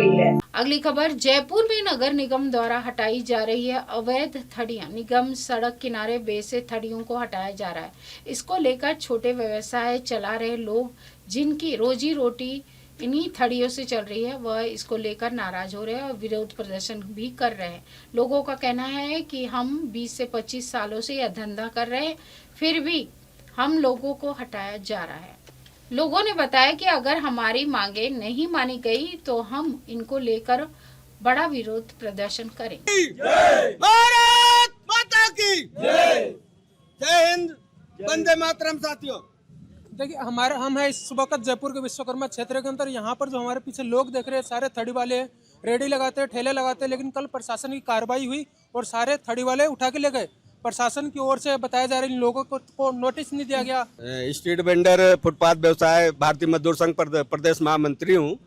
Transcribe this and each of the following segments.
गई है। अगली खबर, जयपुर में नगर निगम द्वारा हटाई जा रही है अवैध थड़ियां। निगम सड़क किनारे बेसे थड़ियों को हटाया जा रहा है। इसको लेकर छोटे व्यवसाय चला रहे लोग, जिनकी रोजी रोटी इन्हीं थड़ियों से चल रही है, वह इसको लेकर नाराज हो रहे हैं और विरोध प्रदर्शन भी कर रहे हैं। लोगों का कहना है कि हम 20 से 25 सालों से यह धंधा कर रहे हैं, फिर भी हम लोगों को हटाया जा रहा है। लोगों ने बताया कि अगर हमारी मांगे नहीं मानी गई तो हम इनको लेकर बड़ा विरोध प्रदर्शन करेंगे। भारत माता की जय। जय हिंद, वंदे मातरम। साथियों, देखिए हम है इस वक्त जयपुर के विश्वकर्मा क्षेत्र के अंदर। यहाँ पर जो हमारे पीछे लोग देख रहे हैं, सारे थड़ी वाले रेडी लगाते हैं, ठेले लगाते हैं, लेकिन कल प्रशासन की कार्रवाई हुई और सारे थड़ी वाले उठा के ले गए। प्रशासन की ओर से बताया जा रहा है इन लोगों को नोटिस नहीं दिया गया। स्ट्रीट वेंडर, फुटपाथ व्यवसाय, भारतीय मजदूर संघ प्रदेश महामंत्री हूँ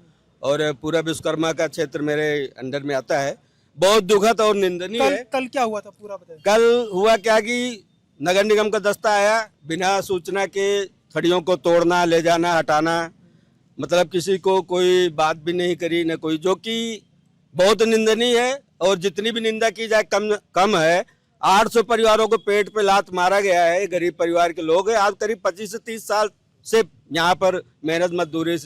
और पूरा विश्वकर्मा का क्षेत्र मेरे अंडर में आता है। बहुत दुखद और निंदनीय है। कल क्या हुआ था पूरा बताइए। कल हुआ क्या कि नगर निगम का दस्ता आया, बिना सूचना के थड़ियों को तोड़ना, ले जाना, हटाना, मतलब किसी को कोई बात भी नहीं करी न कोई, जो कि बहुत निंदनीय है। और जितनी भी निंदा की जाए कम है। 800 परिवारों को पेट पे लात मारा गया है। गरीब परिवार के लोग हैं। आज करीब 25 से 30 साल से यहाँ पर मेहनत मजदूरी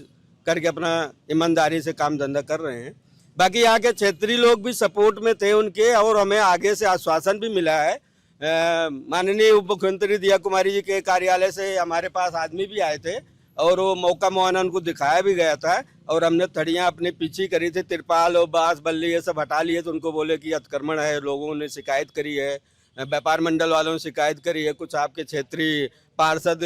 करके अपना ईमानदारी से काम धंधा कर रहे हैं। बाकी यहाँ के क्षेत्रीय लोग भी सपोर्ट में थे उनके, और हमें आगे से आश्वासन भी मिला है। माननीय उप मुख्यमंत्री दिया कुमारी जी के कार्यालय से हमारे पास आदमी भी आए थे और वो मौका मुआयना उनको दिखाया भी गया था। और हमने थड़ियाँ अपने पीछे करी थी, तिरपाल और बांस बल्ली ये सब हटा लिए। तो उनको बोले कि अतिक्रमण है, लोगों ने शिकायत करी है, व्यापार मंडल वालों ने शिकायत करी है, कुछ आपके क्षेत्रीय पार्षद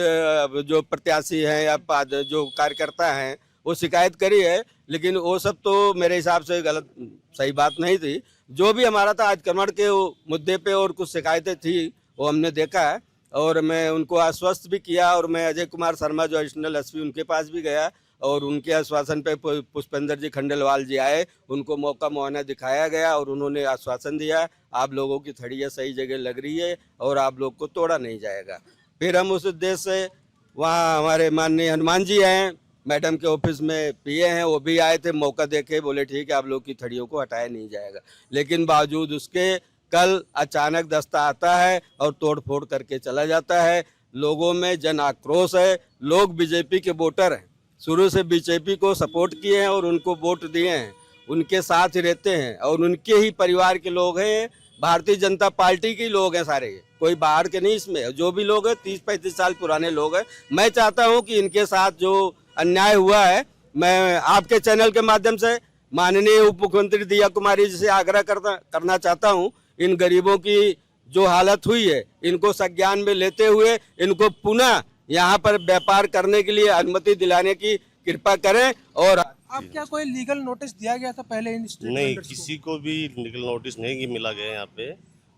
जो प्रत्याशी हैं या जो कार्यकर्ता हैं वो शिकायत करी है। लेकिन वो सब तो मेरे हिसाब से गलत, सही बात नहीं थी। जो भी हमारा था अतिक्रमण के मुद्दे पे और कुछ शिकायतें थी वो हमने देखा है और मैं उनको आश्वस्त भी किया। और मैं अजय कुमार शर्मा जो एडिशनल एसपी उनके पास भी गया और उनके आश्वासन पे पुष्पेंद्र जी खंडेलवाल जी आए, उनको मौका मुआयना दिखाया गया और उन्होंने आश्वासन दिया आप लोगों की थड़ियाँ सही जगह लग रही है और आप लोग को तोड़ा नहीं जाएगा। फिर हम उस उद्देश्य से वहाँ हमारे माननीय हनुमान जी हैं, मैडम के ऑफिस में पीए हैं, वो भी आए थे, मौका देखे, बोले ठीक है आप लोग की थड़ियों को हटाया नहीं जाएगा। लेकिन बावजूद उसके कल अचानक दस्ता आता है और तोड़ फोड़ करके चला जाता है। लोगों में जन आक्रोश है। लोग बीजेपी के वोटर हैं, शुरू से बीजेपी को सपोर्ट किए हैं और उनको वोट दिए हैं, उनके साथ ही रहते हैं और उनके ही परिवार के लोग हैं। भारतीय जनता पार्टी के लोग हैं सारे, कोई बाहर के नहीं। इसमें जो भी लोग हैं 30-35 साल पुराने लोग हैं। मैं चाहता हूं कि इनके साथ जो अन्याय हुआ है, मैं आपके चैनल के माध्यम से माननीय उप मुख्यमंत्री दिया कुमारी जी से आग्रह करना चाहता हूं, इन गरीबों की जो हालत हुई है इनको संज्ञान में लेते हुए इनको पुनः यहाँ पर व्यापार करने के लिए अनुमति दिलाने की कृपा करें। और आप क्या कोई लीगल नोटिस दिया गया था पहले इन स्ट्रीट नहीं, वेंडर्स किसी को भी लीगल नोटिस नहीं मिला गया यहाँ पे।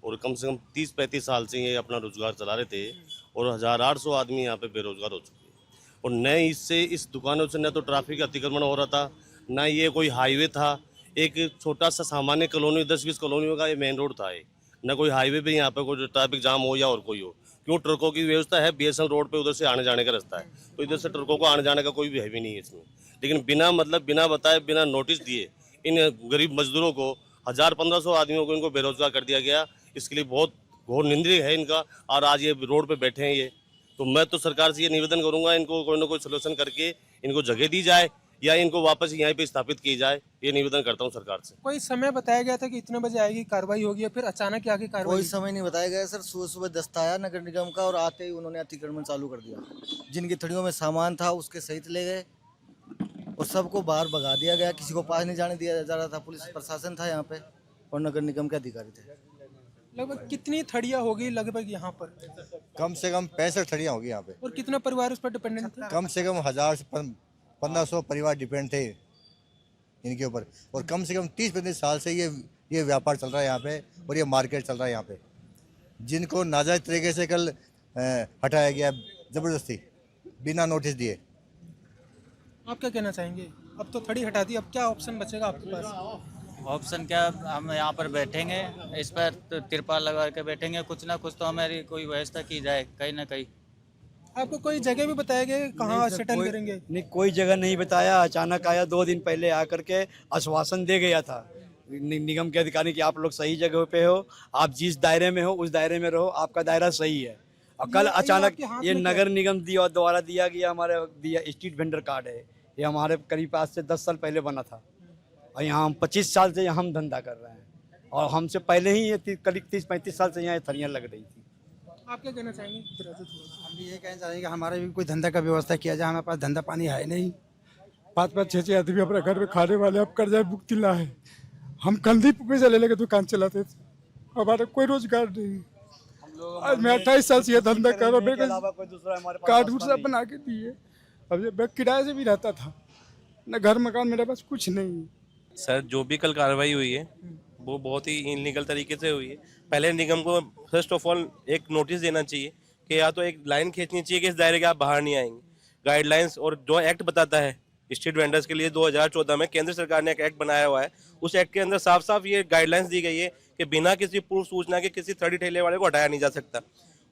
और कम से कम 30-35 साल से ये अपना रोजगार चला रहे थे और 1800 आदमी यहाँ पे बेरोजगार हो चुके हैं। और न इससे इस दुकानों से न तो ट्रैफिक अतिक्रमण हो रहा था, न ये कोई हाईवे था। एक छोटा सा सामान्य कॉलोनी, 10-20 कॉलोनियों का ये मेन रोड था। न कोई हाईवे पे यहाँ पे कोई ट्रैफिक जाम हो या और कोई हो। क्यों, ट्रकों की व्यवस्था है, बीएसएल रोड पे उधर से आने जाने का रास्ता है, तो इधर से ट्रकों को आने जाने का कोई भी हैवी नहीं है इसमें। लेकिन बिना मतलब बिना बताए, बिना नोटिस दिए इन गरीब मजदूरों को 1000-1500 आदमियों को इनको बेरोजगार कर दिया गया। इसके लिए बहुत घोर निंदनीय है इनका। और आज ये रोड पे बैठे हैं ये, तो मैं तो सरकार से ये निवेदन करूंगा इनको कोई ना कोई सलूशन करके इनको जगह दी जाए या इनको वापस यहाँ पे स्थापित की जाए। ये निवेदन करता हूँ सरकार से। कोई समय बताया गया था कि इतने बजे आएगी कार्रवाई होगी, फिर अचानक आगे कार्रवाई? कोई समय नहीं बताया गया सर। सुबह सुबह दस्ता आया नगर निगम का और आते ही उन्होंने अतिक्रमण चालू कर दिया। जिनकी थड़ियों में सामान था उसके सहित ले गए और सबको बाहर भगा दिया गया। किसी को पास नहीं जाने दिया जा रहा था। पुलिस प्रशासन था यहाँ पे और नगर निगम के अधिकारी थे। लगभग कितनी थड़ियाँ होगी लगभग यहाँ पर? कम से कम 65 थड़ियाँ होगी यहाँ पे। और कितना परिवार उस पर डिपेंडेंट था? कम से कम 1000 से 1500 परिवार डिपेंड थे इनके ऊपर। और कम से कम 30-35 साल से ये व्यापार चल रहा है यहाँ पे और ये मार्केट चल रहा है यहाँ पे, जिनको नाजायज तरीके से कल हटाया गया ज़बरदस्ती बिना नोटिस दिए। आप क्या कहना चाहेंगे? अब तो थड़ी हटा दी, अब क्या ऑप्शन बचेगा आपके पास? ऑप्शन क्या, हम यहाँ पर बैठेंगे, इस पर तिरपाल लगा के बैठेंगे। कुछ ना कुछ तो हमारी कोई व्यवस्था की जाए कहीं ना कहीं। आपको कोई जगह भी बताया गया कि कहाँ सेटल करेंगे? नहीं, कोई जगह नहीं बताया। अचानक आया, 2 दिन पहले आकर के आश्वासन दे गया था निगम के अधिकारी कि आप लोग सही जगह पे हो, आप जिस दायरे में हो उस दायरे में रहो, आपका दायरा सही है। और कल अचानक ये नगर निगम द्वारा दिया गया, हमारे दिया स्ट्रीट वेंडर कार्ड है। ये हमारे करीब आज से 10 साल पहले बना था और यहाँ हम 25 साल से यहाँ हम धंधा कर रहे हैं और हमसे पहले ही ये करीब 30-35 साल से यहाँ ये थड़ियाँ लग रही थी। आप क्या कहना चाहेंगे? हम भी ये कहना चाहेंगे कि हमारे भी कोई धंधा का व्यवस्था किया जाए। हमारे पास धंधा पानी है नहीं। 5-5, 6-6 आदमी अपने घर में खाने वाले, अब कर्जा भुगतिला है। हम कंधी पे पैसा ले लेके दुकान चलाते थे, हमारा कोई रोजगार नहीं। आज मैं 28 साल से ये धंधा कर रहा हूँ। मेरे को कार्ड उर्ड सब बना के दिए। अब ये मैं किराए से भी रहता था, न घर मकान, मेरे पास कुछ नहीं। सर, जो भी कल कार्रवाई हुई है वो बहुत ही इनलीगल तरीके से हुई है। पहले निगम को फर्स्ट ऑफ ऑल एक नोटिस देना चाहिए कि या तो एक लाइन खींचनी चाहिए कि इस दायरे के आप बाहर नहीं आएंगे। गाइडलाइंस और जो एक्ट बताता है स्ट्रीट वेंडर्स के लिए 2014 में केंद्र सरकार ने एक एक्ट बनाया हुआ है, उस एक्ट के अंदर साफ साफ ये गाइडलाइंस दी गई है कि बिना किसी पूर्व सूचना के किसी थर्डी ठेले वाले को हटाया नहीं जा सकता।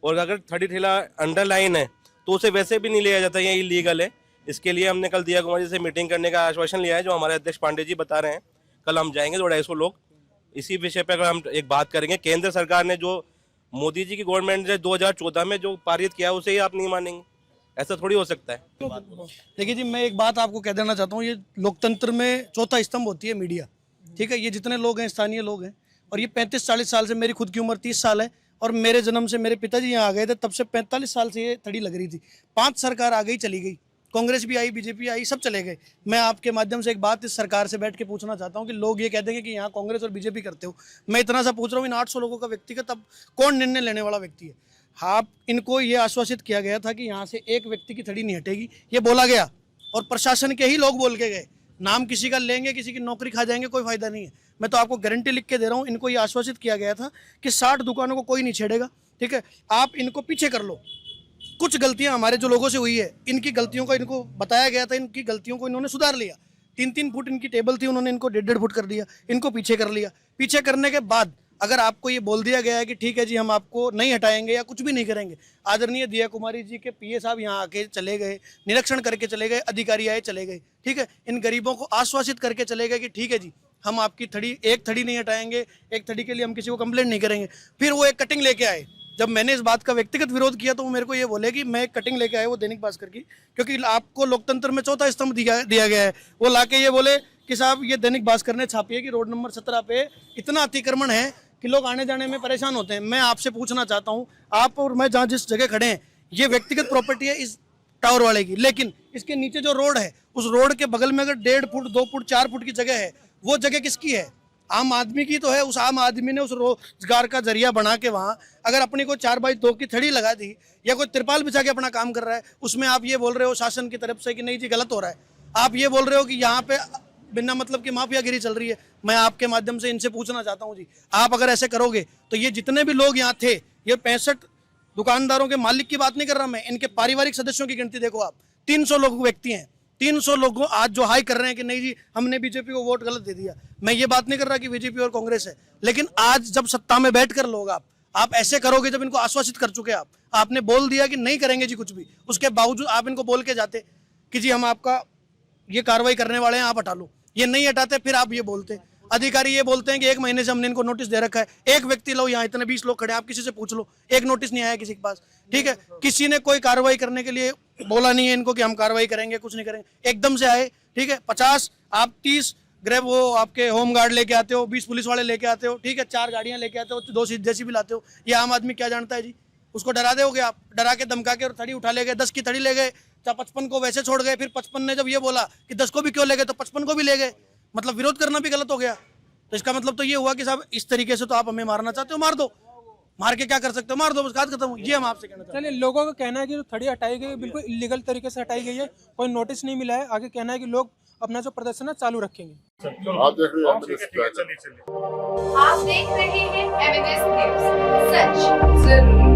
और अगर थर्डी ठेला अंडरलाइन है तो उसे वैसे भी नहीं लिया जाता, ये इलीगल है। इसके लिए हमने कल दिया कुमार जी से मीटिंग करने का आश्वासन लिया है, जो हमारे अध्यक्ष पांडे जी बता रहे हैं। कल हम जाएंगे 250 लोग। इसी विषय पर अगर हम एक बात करेंगे, केंद्र सरकार ने जो मोदी जी की गवर्नमेंट ने 2014 में जो पारित किया उसे ही आप नहीं मानेंगे, ऐसा थोड़ी हो सकता है। देखिए जी, मैं एक बात आपको कह देना चाहता हूँ। ये लोकतंत्र में चौथा स्तंभ होती है मीडिया, ठीक है। ये जितने लोग हैं स्थानीय लोग हैं, और ये 35-40 साल से, मेरी खुद की उम्र 30 साल है और मेरे जन्म से मेरे पिताजी यहाँ आ गए थे, तब से 45 साल से ये थड़ी लग रही थी। 5 सरकार आ गई, चली गई, कांग्रेस भी आई, बीजेपी आई, सब चले गए। मैं आपके माध्यम से एक बात इस सरकार से बैठ के पूछना चाहता हूँ कि लोग ये कह देंगे कि यहाँ कांग्रेस और बीजेपी करते हो। मैं इतना सा पूछ रहा हूँ, इन 800 लोगों का व्यक्तिगत अब कौन निर्णय लेने वाला व्यक्ति है? आप इनको ये आश्वासित किया गया था कि यहाँ से एक व्यक्ति की थड़ी नहीं हटेगी, ये बोला गया और प्रशासन के ही लोग बोल के गए। नाम किसी का लेंगे, किसी की नौकरी खा जाएंगे, कोई फायदा नहीं है। मैं तो आपको गारंटी लिख के दे रहा हूँ। इनको ये आश्वासित किया गया था कि 60 दुकानों को कोई नहीं छेड़ेगा, ठीक है। आप इनको पीछे कर लो। कुछ गलतियां हमारे जो लोगों से हुई है, इनकी गलतियों को इनको बताया गया था, इनकी गलतियों को इन्होंने सुधार लिया। 3-3 फुट इनकी टेबल थी, उन्होंने इनको 1.5 फुट कर दिया, इनको पीछे कर लिया। पीछे करने के बाद अगर आपको ये बोल दिया गया है कि ठीक है जी, हम आपको नहीं हटाएंगे या कुछ भी नहीं करेंगे। आदरणीय दिया कुमारी जी के पीए साहब यहाँ आके चले गए, निरीक्षण करके चले गए, अधिकारी आए, चले गए, ठीक है। इन गरीबों को आश्वासित करके चले गए कि ठीक है जी, हम आपकी एक थड़ी नहीं हटाएंगे, एक थड़ी के लिए हम किसी को कंप्लेंट नहीं करेंगे। फिर वो एक कटिंग लेके आए। जब मैंने इस बात का व्यक्तिगत विरोध किया तो वो मेरे को ये बोले कि मैं एक कटिंग लेके आया, वो दैनिक भास्कर की, क्योंकि आपको लोकतंत्र में चौथा स्तंभ दिया गया है। वो लाके ये बोले कि साहब, ये दैनिक भास्कर ने छापी है कि रोड नंबर 17 पे इतना अतिक्रमण है कि लोग आने जाने में परेशान होते हैं। मैं आपसे पूछना चाहता हूँ, आप और मैं जहाँ जिस जगह खड़े हैं, ये व्यक्तिगत प्रॉपर्टी है इस टावर वाले की, लेकिन इसके नीचे जो रोड है, उस रोड के बगल में अगर 1.5 फुट, 2 फुट, 4 फुट की जगह है, वो जगह किसकी है? आम आदमी की तो है। उस आम आदमी ने उस रोजगार का जरिया बना के वहाँ अगर अपनी कोई 4x2 की थड़ी लगा दी या कोई तिरपाल बिछा के अपना काम कर रहा है, उसमें आप ये बोल रहे हो शासन की तरफ से कि नहीं जी, गलत हो रहा है। आप ये बोल रहे हो कि यहाँ पे बिना मतलब की माफियागिरी चल रही है। मैं आपके माध्यम से इनसे पूछना चाहता हूँ जी, आप अगर ऐसे करोगे तो ये जितने भी लोग यहाँ थे, ये 65 दुकानदारों के मालिक की बात नहीं कर रहा मैं, इनके पारिवारिक सदस्यों की गिनती देखो आप, 300 लोग व्यक्ति हैं। 300 लोगों आज जो हाई कर रहे हैं कि नहीं जी, हमने बीजेपी को वोट गलत दे दिया। मैं ये बात नहीं कर रहा कि बीजेपी और कांग्रेस है, लेकिन आज जब सत्ता में बैठकर लोग आप ऐसे करोगे, जब इनको आश्वासित कर चुके आपने बोल दिया कि नहीं करेंगे जी कुछ भी, उसके बावजूद आप इनको बोल के जाते कि जी हम आपका ये कार्रवाई करने वाले हैं, आप हटा लो। ये नहीं हटाते, फिर आप ये बोलते, अधिकारी ये बोलते हैं कि 1 महीने से हमने इनको नोटिस दे रखा है। एक व्यक्ति लो, यहाँ इतने 20 लोग खड़े हैं, आप किसी से पूछ लो, एक नोटिस नहीं आया किसी के पास, ठीक है। किसी ने कोई कार्रवाई करने के लिए बोला नहीं है इनको कि हम कार्रवाई करेंगे, कुछ नहीं करेंगे, एकदम से आए, ठीक है। 50 आप 30 ग्रेब वो आपके होम गार्ड लेके आते हो, 20 पुलिस वाले लेके आते हो, ठीक है, 4 गाड़ियां लेके आते हो, 2 जैसी भी लाते हो। ये आम आदमी क्या जानता है जी? उसको डरा दोगे आप, डरा के धमका के और थड़ी उठा ले गए, 10 की थड़ी ले गए, 55 को वैसे छोड़ गए। फिर 55 ने जब ये बोला कि 10 को भी क्यों ले गए, तो 55 को भी ले गए। मतलब विरोध करना भी गलत हो गया। तो इसका मतलब तो ये हुआ कि साहब, इस तरीके से तो आप हमें मारना चाहते हो, मार दो, मार के क्या कर सकते हो, मार दो, बस बात खत्म। ये हम आपसे कहना चाहते हैं। चलिए, लोगों का कहना है कि जो थड़ी हटाई गई बिल्कुल इलीगल तरीके से हटाई गई है, कोई नोटिस नहीं मिला है। आगे कहना है कि लोग अपना जो प्रदर्शन है चालू रखेंगे। आप देख रहे हैं आप देख रहे हैं एमएनएस न्यूज़, सच जरूर।